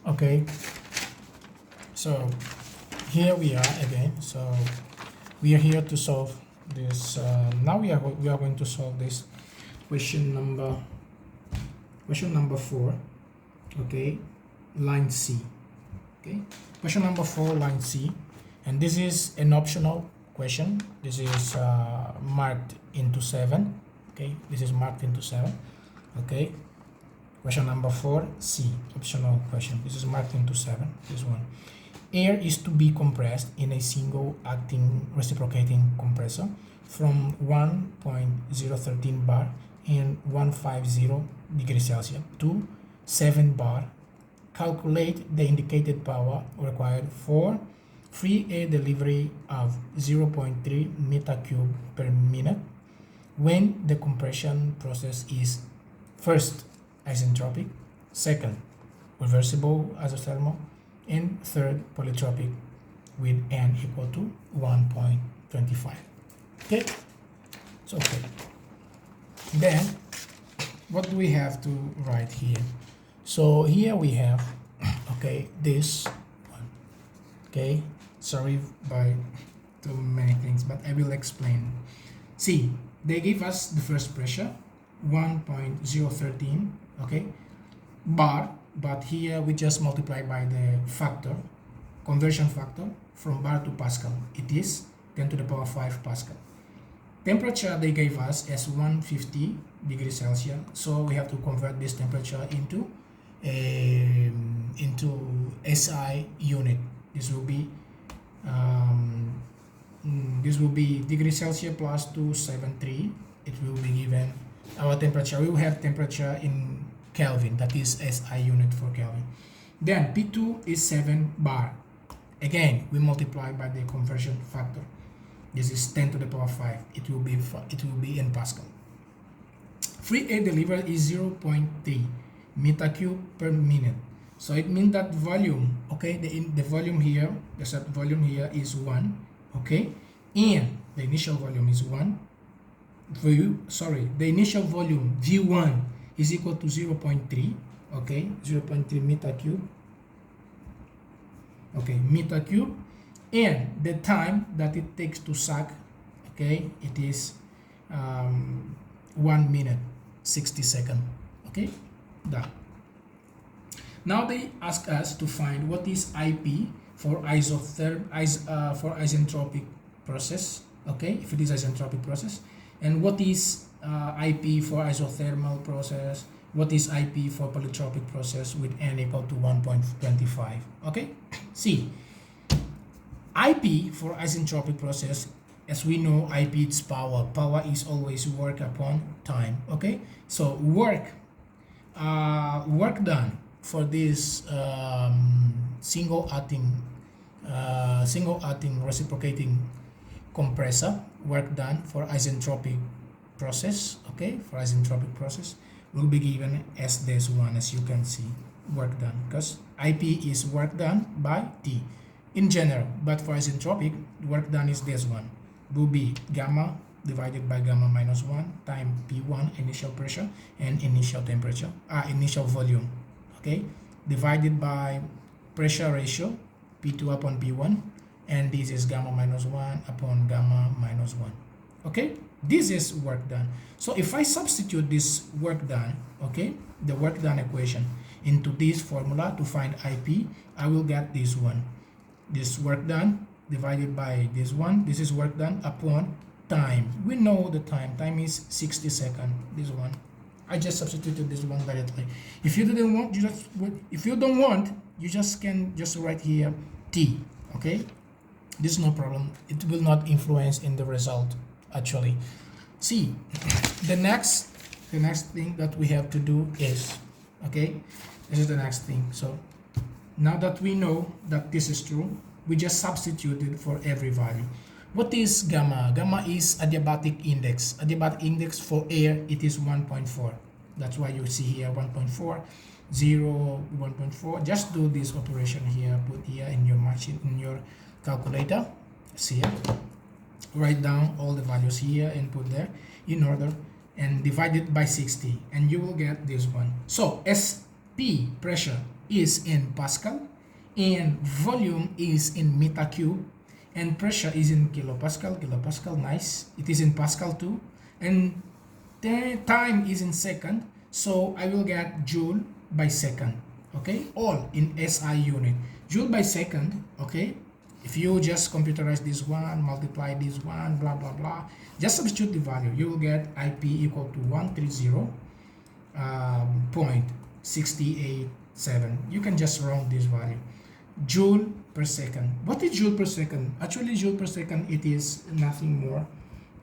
Okay, so here we are again. So we are here to solve this. Now we are going to solve this question number 4. Okay, line C. Okay, question number 4, line C, and this is an optional question. This is marked into 7. Okay, this is marked into 7. Okay, question number 4, C, optional question. This is marked into 7. This one. Air is to be compressed in a single acting reciprocating compressor from 1.013 bar and 150 degrees Celsius to 7 bar. Calculate the indicated power required for free air delivery of 0.3 meter cube per minute when the compression process is first isentropic, second reversible isothermal, and third polytopic with n equal to 1.25. Okay, so okay. Then what do we have to write here? So here we have, okay, this one. Okay, sorry by too many things, but I will explain. See, they give us the first pressure 1.013, okay, bar, but here we just multiply by the factor, conversion factor from bar to Pascal. It is 10 to the power 5 Pascal. Temperature they gave us as 150 degrees Celsius, so we have to convert this temperature into SI unit. This will be degrees Celsius plus 273. It will be given our temperature. We will have temperature in Kelvin, that is SI unit for Kelvin. Then P2 is 7 bar. Again, we multiply by the conversion factor. This is 10 to the power 5. It will be in Pascal. Free air delivered is 0.3 meter cube per minute. So it means that volume, okay, the volume here, the set volume here is 1, okay, and the initial volume is 1. The initial volume V1 is equal to 0.3, okay, 0.3 meter cube, okay, meter cube, and the time that it takes to suck, okay, it is 1 minute 60 seconds. Okay, done. Now they ask us to find what is IP for isentropic process, okay, if it is isentropic process, and what is IP for isothermal process, what is IP for polytropic process with n equal to 1.25. Okay, see, IP for isentropic process, as we know, IP is power. Power is always work upon time. Okay, so work done for this single acting reciprocating compressor, work done for isentropic process, okay, for isentropic process will be given as this one, as you can see, work done, because IP is work done by T in general, but for isentropic, work done is this one, will be gamma divided by gamma minus 1 times P1 initial pressure and initial temperature, initial volume, okay, divided by pressure ratio P2 upon P1, and this is gamma minus 1 upon gamma minus 1. Okay, this is work done. So if I substitute this work done, okay, the work done equation into this formula to find IP, I will get this one. This work done divided by this one. This is work done upon time. We know the time. Time is 60 seconds. This one. I just substituted this one directly. If you don't want, you just can write here T. Okay, this is no problem. It will not influence in the result actually. See, the next thing that we have to do is, okay, this is the next thing. So now that we know that this is true, we just substitute it for every value. What is gamma? Gamma is adiabatic index. Adiabatic index for air, it is 1.4. That's why you see here 1.4, 0, 1.4. Just do this operation here. Put here in your machine, in your calculator. See here. Write down all the values here and put there in order and divide it by 60, and you will get this one. So SP pressure is in Pascal, and volume is in meter cube, and pressure is in kilopascal. Nice. It is in Pascal too, and the time is in second, so I will get joule by second. Okay, all in SI unit. Joule by second. Okay, if you just computerize this one, multiply this one, blah blah blah, just substitute the value, you will get IP equal to 130.687. You can just round this value. Joule per second. What is joule per second? Actually, joule per second, it is nothing more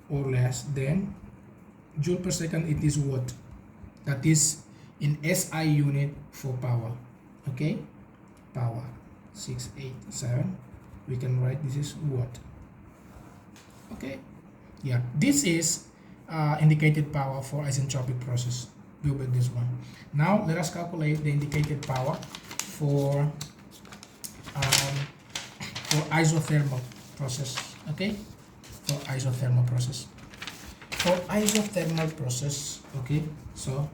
or less than joule per second. It is watt. That is in SI unit for power. Okay, power 687. We can write this is watt. Okay, yeah, this is indicated power for isentropic process. We'll build this one. Now let us calculate the indicated power for isothermal process. Okay, for isothermal process. For isothermal process, okay, so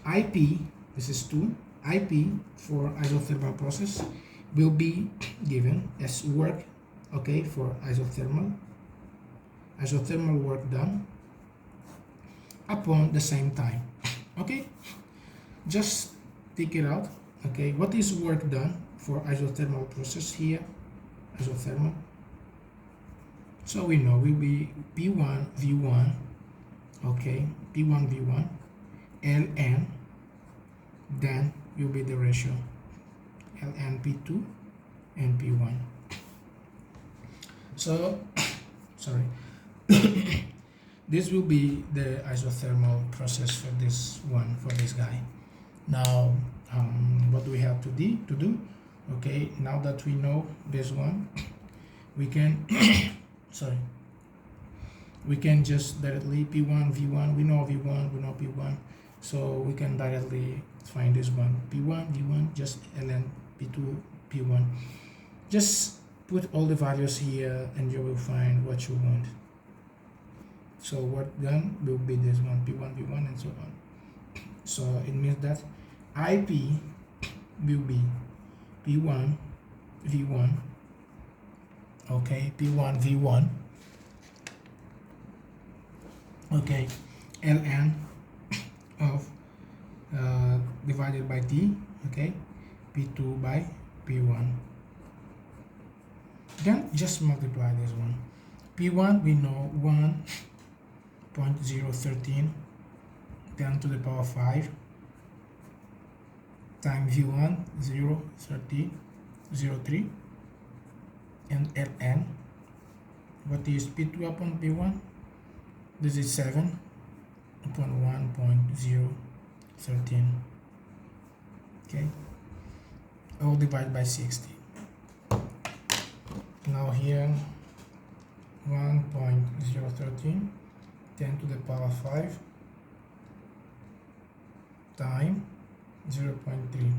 IP, this is 2, IP for isothermal process will be given as work, okay, for isothermal work done upon the same time. Okay, just take it out. Okay, what is work done for isothermal process here? Isothermal, so we know will be P1 V1. Okay, P1 V1 ln, then will be the ratio ln P2 and P1. So sorry, this will be the isothermal process for this one, for this guy. Now what do we have to do? Okay, now that we know this one, we can sorry, we can just directly P1 V1, we know V1, we know P1, so we can directly find this one, P1 V1, just ln P2 P1. Just put all the values here and you will find what you want. So work done will be this one, P1 V1 and so on. So it means that IP will be P1 V1, okay, P1 V1, okay, ln of divided by T, okay, P2 by P1. Then just multiply this one. P1 we know 1.013 10 to the power 5 times V1 0.03, and ln, what is P2 upon P1? This is 7 upon 1.013. Okay, all divided by 60. Now here 1.013 10 to the power 5 time 0.3,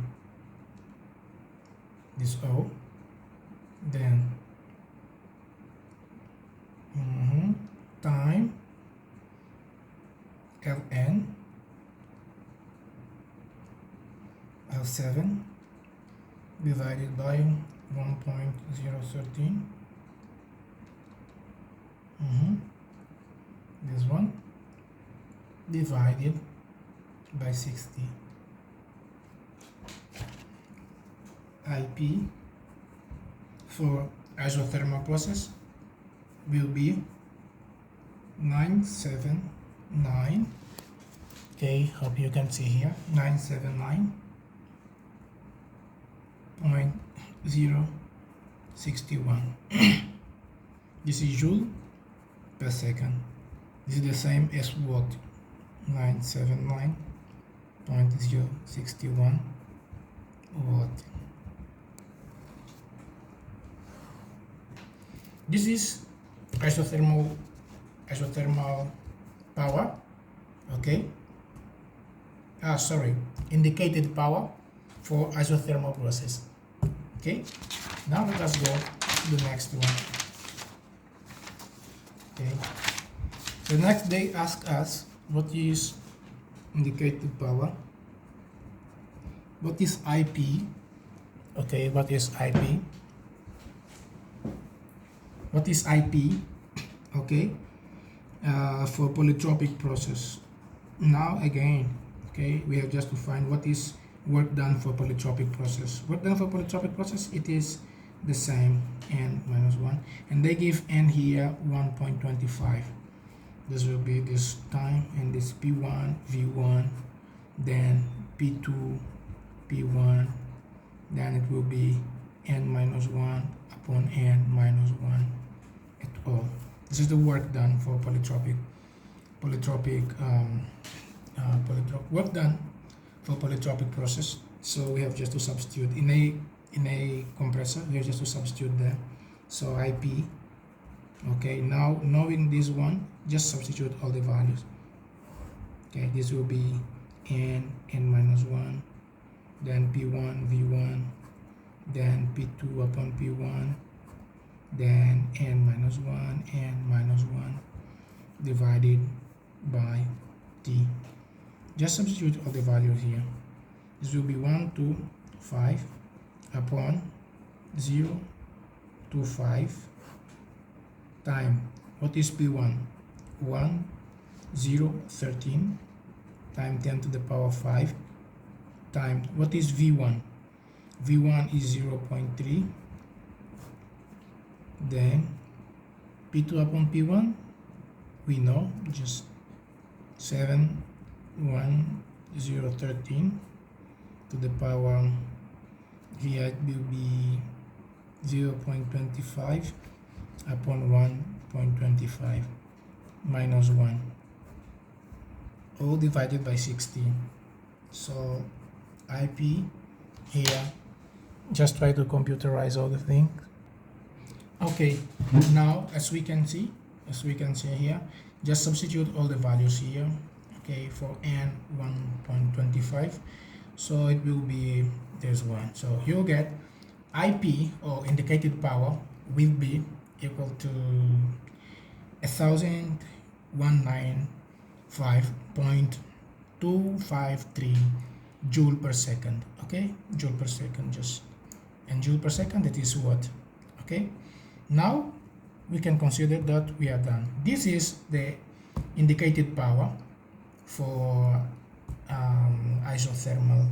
this O, then time ln of 7 divided by 1.013, this one divided by 60. IP for isothermal process will be 979. Okay, hope you can see here, 979.061. This is joule per second. This is the same as watt, 979.061 watt. This is isothermal power, okay, indicated power for isothermal process. Okay, now let us go to the next one. Okay, so next they ask us what is indicated power what is IP? Okay, what is IP? What is IP? Okay, for polytropic process. Now again, okay, we have just to find what is work done for polytropic process. Work done for polytropic process, it is the same, n minus 1, and they give n here 1.25. This will be this time, and this P1 V1, then P2 P1, then it will be n minus 1 upon n minus 1 at all. This is the work done for polytropic work done for polytropic process. So we have just to substitute in a compressor. We have just to substitute there. So IP. Okay, now knowing this one, just substitute all the values. Okay, this will be n minus 1, then P1 V1, then P2 upon P1, then n minus 1 divided by t. Just substitute all the values here. This will be 125 upon 0 to 5 time, what is P1? 1 0 13 time 10 to the power 5 time, what is V1? V1 is 0.3, then P2 upon P1, we know, just 7 1 0 13 to the power, here it will be 0.25 upon 1.25 minus 1, all divided by 60. So IP here, just try to computerize all the things. Okay, now as we can see here, just substitute all the values here. Okay, for n 1.25, so it will be this one. So you'll get IP, or indicated power, will be equal to 1095.253 joule per second. Okay, joule per second, just, and joule per second, that is what. Okay, now we can consider that we are done. This is the indicated power for isothermal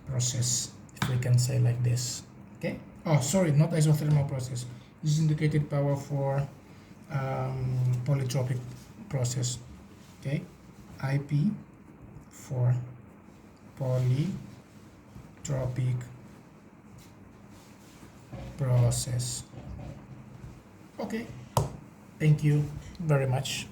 process, if we can say like this. Okay, oh sorry, not isothermal process, this is indicated power for polytropic process. Okay, IP for polytropic process. Okay, thank you very much.